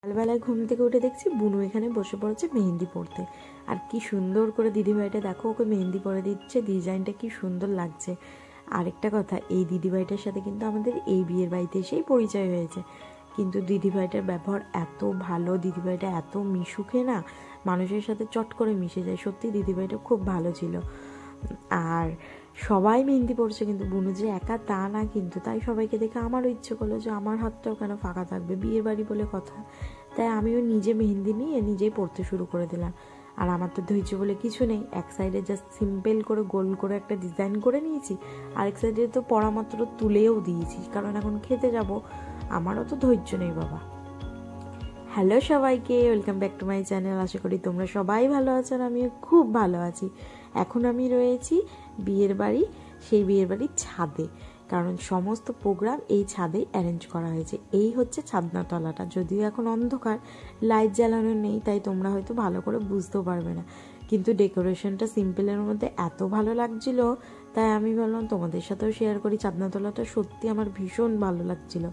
সকালবেলায় ঘুম থেকে উঠে দেখছি বুনু এখানে বসে পড়েছে মেহেন্দি পড়তে। আর কি সুন্দর করে দিদিভাইটা দেখো ওকে মেহেন্দি পরে দিচ্ছে, ডিজাইনটা কি সুন্দর লাগছে। আরেকটা কথা, এই দিদিভাইটার সাথে কিন্তু আমাদের এই বিয়ের বাড়িতে এসেই পরিচয় হয়েছে, কিন্তু দিদিভাইটার ব্যবহার এত ভালো, দিদিভাইটা এত মিশুকে না, মানুষের সাথে চট করে মিশে যায়। সত্যি দিদিভাইটা খুব ভালো ছিল। আর সবাই মেহেন্দি পড়ছে, কিন্তু বুনু যে একা তা না কিন্তু। তাই সবাইকে দেখে আমারও ইচ্ছে করলো যে আমার হাতটাও কেন ফাঁকা থাকবে, বিয়ের বাড়ি বলে কথা। তাই আমিও নিজে মেহেন্দি নিয়ে নিজেই পড়তে শুরু করে দিলাম। আর আমার তো ধৈর্য বলে কিছু নেই, এক সাইডে জাস্ট সিম্পল করে গোল করে একটা ডিজাইন করে নিয়েছি, আরেক সাইডে তো পড়া মাত্র তুলেও দিয়েছি, কারণ এখন খেতে যাব, আমারও তো ধৈর্য নেই বাবা। হ্যালো সবাইকে, welcome back to my channel. আশা করি তোমরা সবাই ভালো আছো, আর আমিও খুব ভালো আছি। এখন আমি রয়েছি বিয়ের বাড়ি, সেই বিয়ের বাড়ির ছাদে, কারণ সমস্ত প্রোগ্রাম এই ছাদেই অ্যারেঞ্জ করা হয়েছে। এই হচ্ছে ছাদনাতলাটা, যদিও এখন অন্ধকার, লাইট জ্বালানো নেই, তাই তোমরা হয়তো ভালো করে বুঝতেও পারবে না, কিন্তু ডেকোরেশনটা সিম্পলের মধ্যে এত ভালো লাগছিল, তাই আমি ভাবলাম তোমাদের সাথেও শেয়ার করি। ছাদনাতলাটা সত্যি আমার ভীষণ ভালো লাগছিল।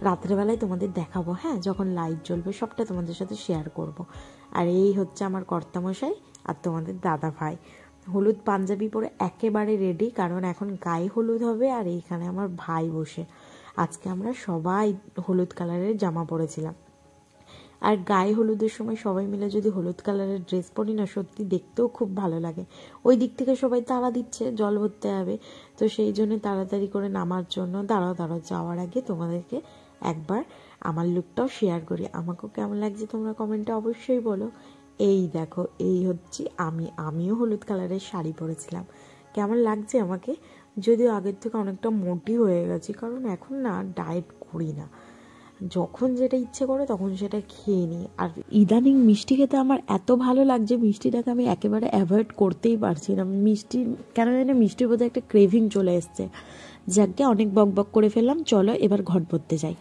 রাত্রেবেলায় তোমাদের দেখাবো, হ্যাঁ, যখন লাইট জ্বলবে সবটা তোমাদের সাথে শেয়ার করব। আর এই হচ্ছে আমার কর্তামশাই আর তোমাদের দাদা ভাই, হলুদ পাঞ্জাবি পরে একেবারে রেডি, কারণ এখন গায়ে হলুদ হবে। আর এইখানে আমার ভাই বসে, আজকে আমরা সবাই হলুদ কালারের জামা পরেছিলাম। আর গায়ে হলুদের সময় সবাই মিলে যদি হলুদ কালারের ড্রেস পরি না, সত্যি দেখতেও খুব ভালো লাগে। ওই দিক থেকে সবাই তাড়া দিচ্ছে, জল ভরতে হবে, তো সেই জন্য তাড়াতাড়ি করে নামার জন্য দাঁড়াও যাওয়ার আগে তোমাদেরকে একবার আমার লুকটাও শেয়ার করি। আমাকেও কেমন লাগছে তোমরা কমেন্টে অবশ্যই বলো। এই দেখো, এই হচ্ছে আমিও হলুদ কালারের শাড়ি পরেছিলাম। কেমন লাগছে আমাকে? যদিও আগের থেকে অনেকটা মোটি হয়ে গেছি, কারণ এখন না ডায়েট করি না, যখন যেটা ইচ্ছে করে তখন সেটা খেয়ে নিই। আর ইদানিং মিষ্টি খেতে আমার এত ভালো লাগছে, মিষ্টিটাকে আমি একেবারে অ্যাভয়েড করতেই পারছি না। মিষ্টি কেন জানি মিষ্টির বোধহয় একটা ক্রেভিং চলে এসছে। যাকে অনেক বক বক করে ফেললাম, চলো এবার ঘট ভরতে যাই।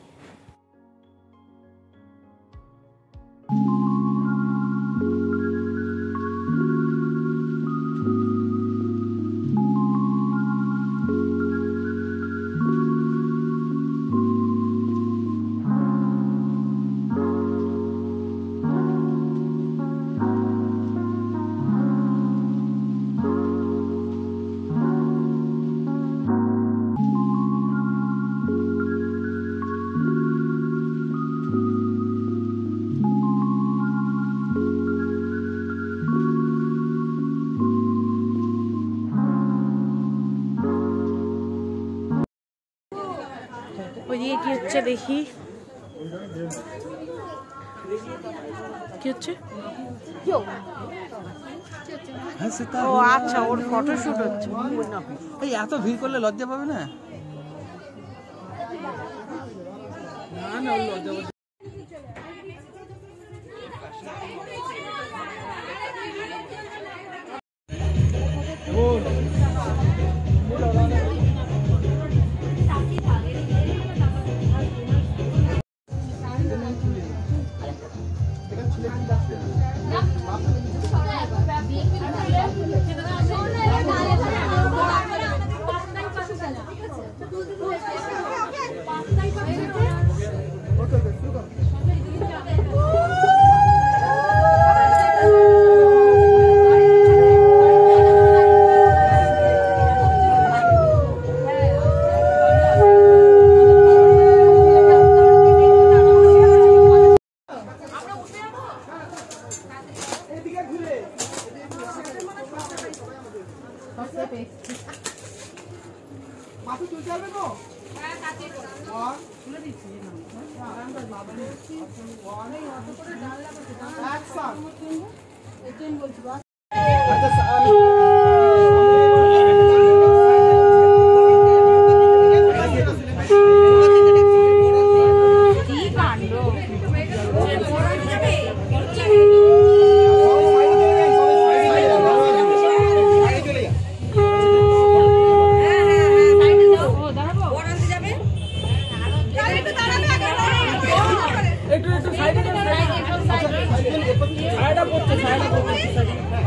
ওইদিকে কি হচ্ছে দেখি, কি হচ্ছে? ও আচ্ছা, ওর ফটোশুট হচ্ছে। এই এত ভিড় করলে লজ্জা পাবে না?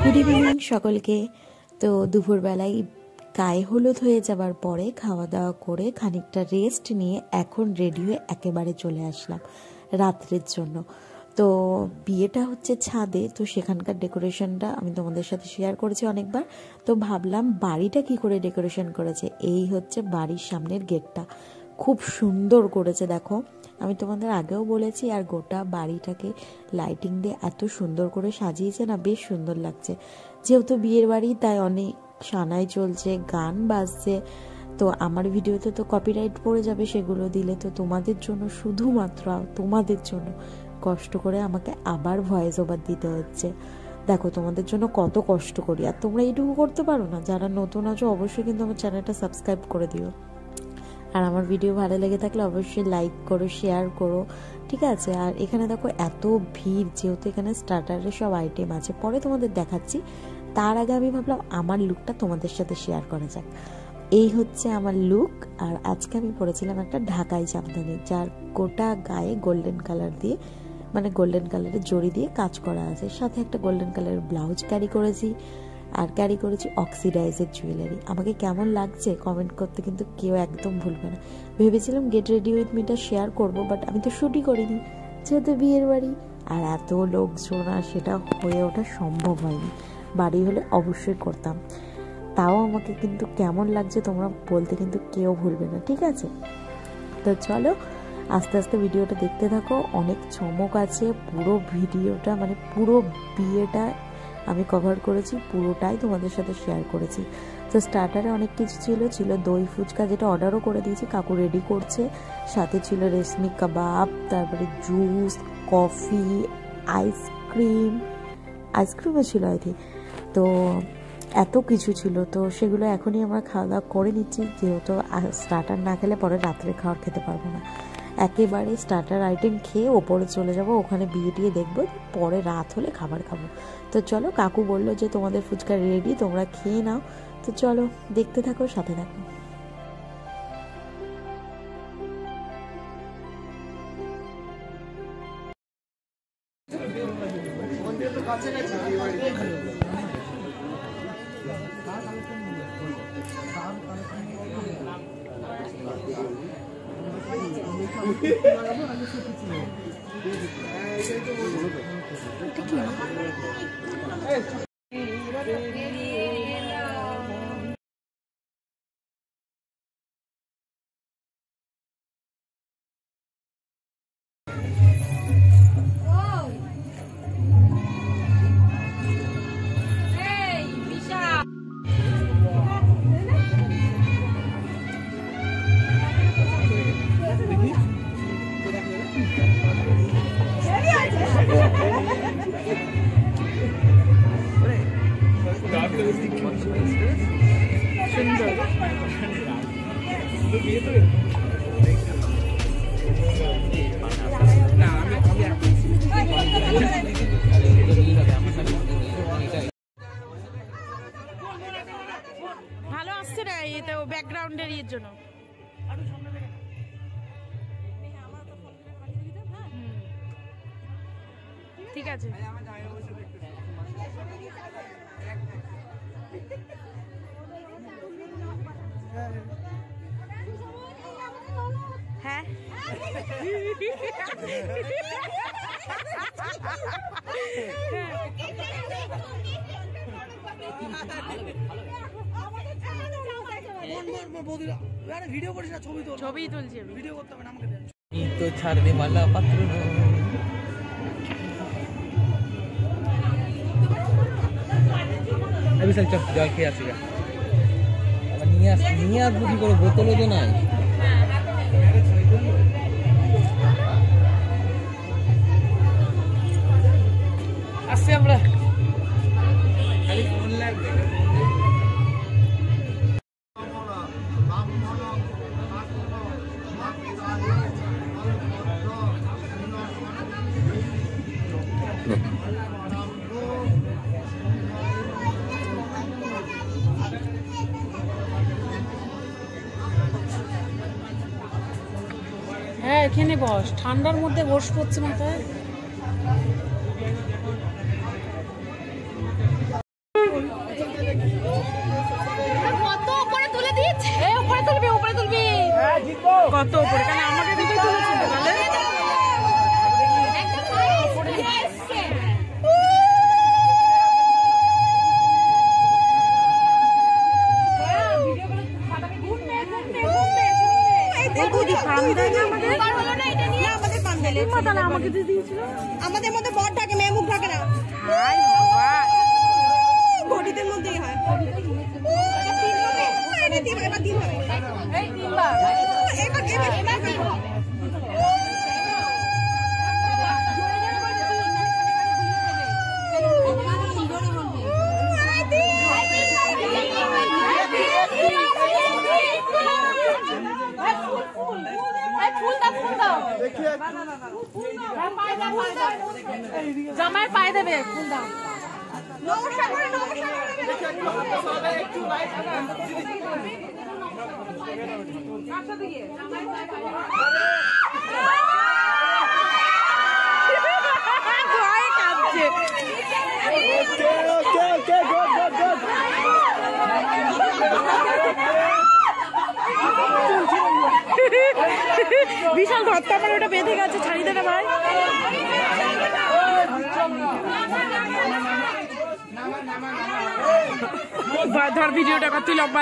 গুড ইভিনিং সকলকে। তো দুপুরবেলায় গায়ে হলুদ হয়ে যাবার পরে খাওয়া দাওয়া করে খানিকটা রেস্ট নিয়ে এখন রেডি হয়ে একেবারে চলে আসলাম রাত্রের জন্য। তো বিয়েটা হচ্ছে ছাদে, তো সেখানকার ডেকোরেশনটা আমি তোমাদের সাথে শেয়ার করেছি অনেকবার। তো ভাবলাম বাড়িটা কি করে ডেকোরেশন করেছে। এই হচ্ছে বাড়ির সামনের গেটটা, খুব সুন্দর করেছে দেখো। আমি তোমাদের আগেও বলেছি, আর গোটা বাড়িটাকে লাইটিং দিয়ে এত সুন্দর করে সাজিয়েছে না, বেশ সুন্দর লাগছে। যেহেতু বিয়ের বাড়ি তাই অনেক সানাই চলছে, গান বাজছে। তো আমার ভিডিওতে তো কপিরাইট পড়ে যাবে সেগুলো দিলে, তো তোমাদের জন্য, শুধুমাত্র তোমাদের জন্য কষ্ট করে আমাকে আবার ভয়েস ওভার দিতে হচ্ছে। দেখো তোমাদের জন্য কত কষ্ট করি, আর তোমরা এইটুকু করতে পারো না? যারা নতুন আছো অবশ্যই কিন্তু আমার চ্যানেলটা সাবস্ক্রাইব করে দিও, আর আমার ভিডিও ভালো লেগে থাকলে অবশ্যই লাইক করো, শেয়ার করো, ঠিক আছে? আর এখানে দেখো এত ভিড়, যেহেতু এখানে স্টার্টারের সব আইটেম আছে, পরে তোমাদের দেখাচ্ছি। তার আগে আমি ভাবলাম আমার লুকটা তোমাদের সাথে শেয়ার করা যাক। এই হচ্ছে আমার লুক, আর আজকে আমি পরেছিলাম একটা ঢাকাই জামদানি, যার গোটা গায়ে গোল্ডেন কালার দিয়ে, মানে গোল্ডেন কালারের জড়ি দিয়ে কাজ করা আছে, সাথে একটা গোল্ডেন কালারের ব্লাউজ ক্যারি করেছি, আর ক্যারি করেছি অক্সিডাইজের জুয়েলারি। আমাকে কেমন লাগছে কমেন্ট করতে কিন্তু কেউ একদম ভুলবে না। ভেবেছিলাম গেট রেডি উইথ মিটা শেয়ার করব, বাট আমি তো শ্যুটই করিনি, যেহেতু বিয়ের বাড়ি আর এত লোকজন, আর সেটা হয়ে ওঠা সম্ভব হয়নি। বাড়ি হলে অবশ্যই করতাম। তাও আমাকে কিন্তু কেমন লাগছে তোমরা বলতে কিন্তু কেউ ভুলবে না, ঠিক আছে? তো চলো আস্তে আস্তে ভিডিওটা দেখতে থাকো, অনেক চমক আছে। পুরো ভিডিওটা, মানে পুরো বিয়েটা আমি কভার করেছি, পুরোটাই তোমাদের সাথে শেয়ার করেছি। তো স্টার্টারে অনেক কিছু ছিল দই ফুচকা, যেটা অর্ডারও করে দিয়েছি, কাকু রেডি করছে। সাথে ছিল রেশমি কাবাব, তারপরে জুস, কফি, আইসক্রিমও ছিল আই থিঙ্ক। তো এত কিছু ছিল, তো সেগুলো এখনই আমরা খাওয়া দাওয়া করে নিচ্ছি, যেহেতু স্টার্টার না খেলে পরে রাত্রে খাওয়ার খেতে পারবো না। একেবারে স্টার্টার আইটেম খেয়ে ওপরে চলে যাব, ওখানে বিয়ে টিয়ে দেখবো, পরে রাত হলে খাবার খাবো। তো চলো, কাকু বললো যে তোমাদের ফুচকা রেডি, তোমরা খেয়ে নাও। তো চলো দেখতে থাকো, সাথে থাকো। ভালো আসছে না এতে ব্যাকগ্রাউন্ডের ইয়ের জন্য। ঠিক আছে, হ্যাঁ ছবি তুলছি, ভিডিও করতে হবে না আমাকে। তো ছাড় দে মালা পাত্র বিশাল, চল জল খেয়ে আসি। আবার নিয়ে আসবো কি করে, বোতলও তো নাই। আসছি আমরা। হ্যাঁ এখানে বস, ঠান্ডার মধ্যে বস পড়ছে মাথায়। কত উপরে তুলে দিয়েছে, উপরে তুলবি, উপরে তুলবি, কত উপরে, কারণ আমাকে দিকে তুলেছিল তাহলে উপরে আমাদের মধ্যে বর থাকে, মেয়ে মুখ থাকে না। ঘটিদের মধ্যেই হয়। এবার দিন হবে। জামাই পায়ে দেবে ফুল দাও। নমস্কার করে নমস্কার বিশাল ধরতে আমার ওটা বেঁধে গেছে, ছাড়ি দে না ভাই। ধর ভিডিওটা কর, তুই লম্বা।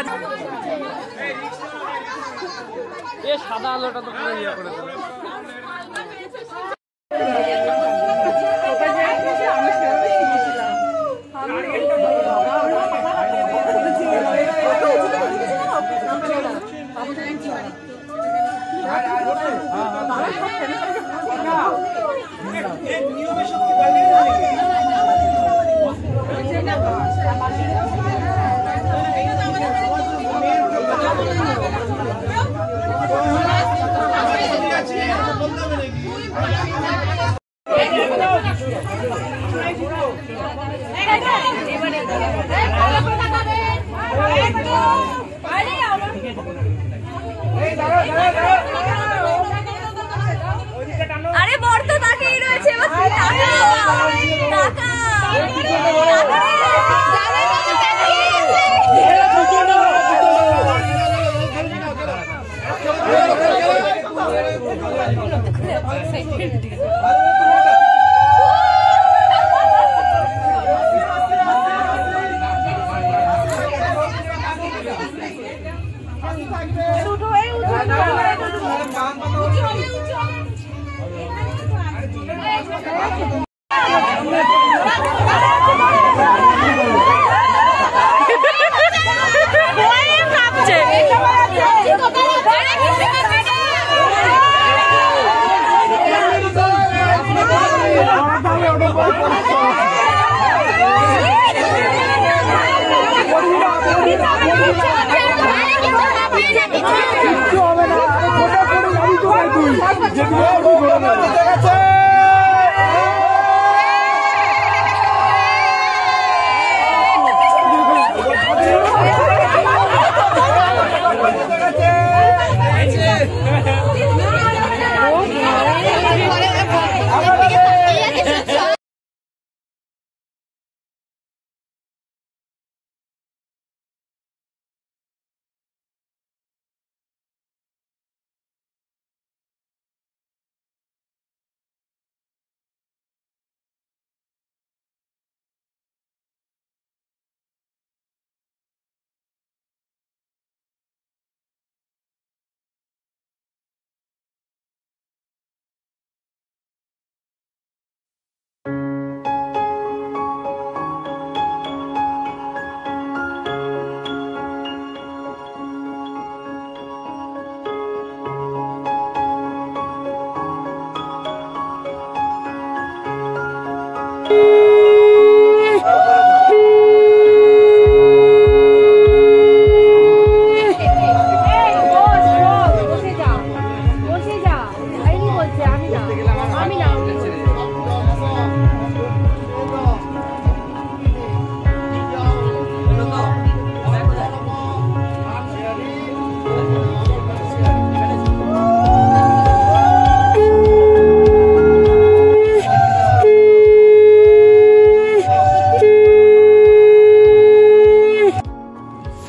সাদা আলোটা তো পুরো ইয়ে করে দেবে। আরে বর তো তাকেই রয়েছে।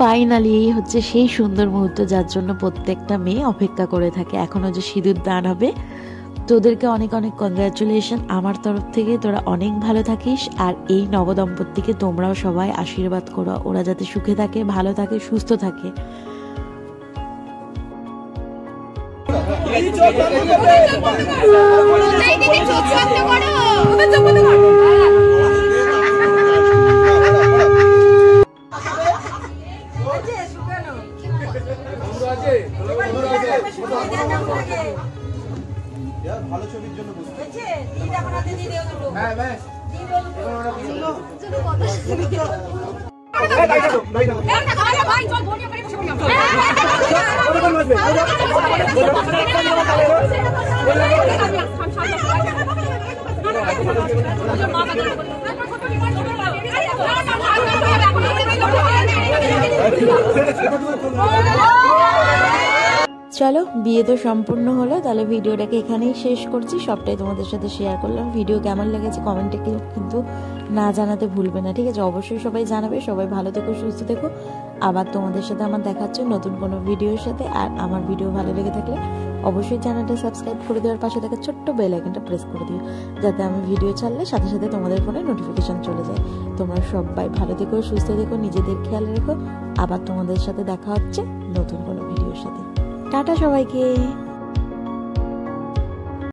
ফাইনালি এই হচ্ছে সেই সুন্দর মুহূর্ত যার জন্য প্রত্যেকটা মেয়ে অপেক্ষা করে থাকে। এখনো যে সিঁদুর দান হবে। তোদেরকে অনেক অনেক কংগ্রাচুলেশন আমার তরফ থেকে। তোরা অনেক ভালো থাকিস, আর এই নবদম্পতিকে তোমরাও সবাই আশীর্বাদ করো, ওরা যাতে সুখে থাকে, ভালো থাকে, সুস্থ থাকে। কোথায় দিদি চোখ বন্ধ করো, কোথায় চোখ বন্ধ করো। ভালো ছবির জন্য বুঝতে চলো বিয়ে তো সম্পূর্ণ হলো, তাহলে ভিডিওটাকে এখানেই শেষ করছি। সবটাই তোমাদের সাথে শেয়ার করলাম। ভিডিও কেমন লেগেছে কমেন্টে কিন্তু না জানাতে ভুলবে না, ঠিক আছে? অবশ্যই সবাই জানাবে। সবাই ভালো থেকো, সুস্থ থেকো। আবার তোমাদের সাথে আমার দেখা হচ্ছে নতুন কোনো ভিডিওর সাথে। আর আমার ভিডিও ভালো লেগে থাকলে অবশ্যই চ্যানেলটা সাবস্ক্রাইব করে দেওয়ার পাশে থাকা ছোট্ট বেল আইকনটা প্রেস করে দিও, যাতে আমি ভিডিও ছাড়লে সাথে সাথে তোমাদের ফোনে নোটিফিকেশন চলে যায়। তোমরা সবাই ভালো থেকো, সুস্থ থেকো, নিজেদের খেয়াল রেখো। আবার তোমাদের সাথে দেখা হচ্ছে নতুন কোনো ভিডিওর সাথে। টাটা সবাইকে।